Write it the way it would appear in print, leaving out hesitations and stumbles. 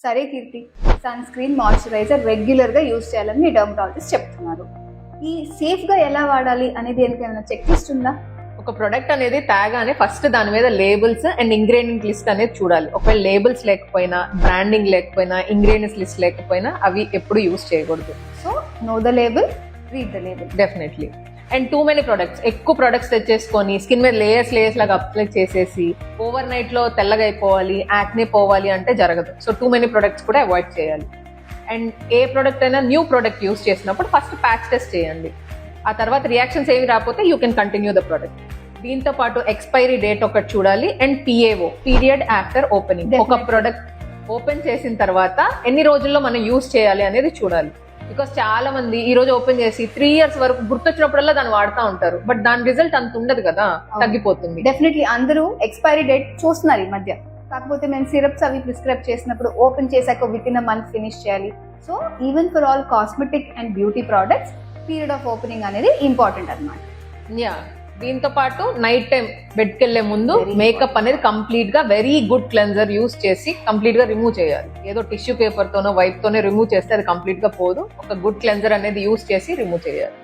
సరే కీర్తి, sun screen moisturiser రెగ్యులర్గా use చేయాలని మీ డర్మటాలజిస్ట్ చెప్తున్నారు. ఈ సేఫ్గా ఎలా వాడాలి అనేది ఏమైనా చెక్ లిస్ట్ ఉందా? ఒక ప్రొడక్ట్ అనేది తేగానే ఫస్ట్ దాని మీద లేబుల్స్ అండ్ ఇంగ్రీడియంట్ లిస్ట్ అనేది చూడాలి. ఒకవేళ లేబుల్స్ లేకపోయినా, బ్రాండింగ్ లేకపోయినా, ఇంగ్రీడియంట్స్ లిస్ట్ లేకపోయినా అవి ఎప్పుడు యూజ్ చేయకూడదు. So know the label, read the label. Definitely. And too many products, ఎక్కువ ప్రొడక్ట్స్ తెచ్చేసుకొని స్కిన్ మీద లేయర్స్ లాగా అప్లై చేసేసి ఓవర్ నైట్ లో తెల్లగా అయిపోవాలి, యాక్నే పోవాలి అంటే జరగదు. సో టూ మెనీ ప్రొడక్ట్స్ కూడా అవాయిడ్ చేయాలి. అండ్ ఏ ప్రొడక్ట్ అయినా న్యూ ప్రొడక్ట్ యూస్ చేసినప్పుడు ఫస్ట్ ప్యాచ్ టెస్ట్ చేయండి. ఆ తర్వాత రియాక్షన్స్ ఏమి రాకపోతే you can continue the product. దీంతో పాటు ఎక్స్పైరీ డేట్ ఒకటి చూడాలి and PAO, period after opening. ఒక ప్రొడక్ట్ ఓపెన్ చేసిన తర్వాత ఎన్ని రోజుల్లో మనం యూస్ చేయాలి అనేది చూడాలి. బికాస్ చాలా మంది ఈ రోజు ఓపెన్ చేసి 3 years వరకు గుర్తొచ్చినప్పుడల్లా దాన్ని వాడుతూ ఉంటారు. బట్ దాని రిజల్ట్ అంత ఉండదు కదా, తగ్గిపోతుంది. డెఫినెట్లీ అందరూ ఎక్స్పైరీ డేట్ చూస్తున్నారు ఈ మధ్య. కాకపోతే మేము సిరప్స్ అవి ప్రిస్క్రైబ్ చేసినప్పుడు ఓపెన్ చేశాక within a month finish చేయాలి. So even for all cosmetic and beauty products period of opening అనేది ఇంపార్టెంట్ అన్నమాట. యా, దీంతో పాటు నైట్ టైం బెడ్కి వెళ్లే ముందు మేకప్ అనేది కంప్లీట్ గా వెరీ గుడ్ క్లెన్జర్ యూస్ చేసి కంప్లీట్ గా రిమూవ్ చేయాలి. ఏదో టిష్యూ పేపర్ తోనో వైప్ తోనే రిమూవ్ చేస్తే అది కంప్లీట్ గా పోదు. ఒక గుడ్ క్లెన్జర్ అనేది యూస్ చేసి రిమూవ్ చేయాలి.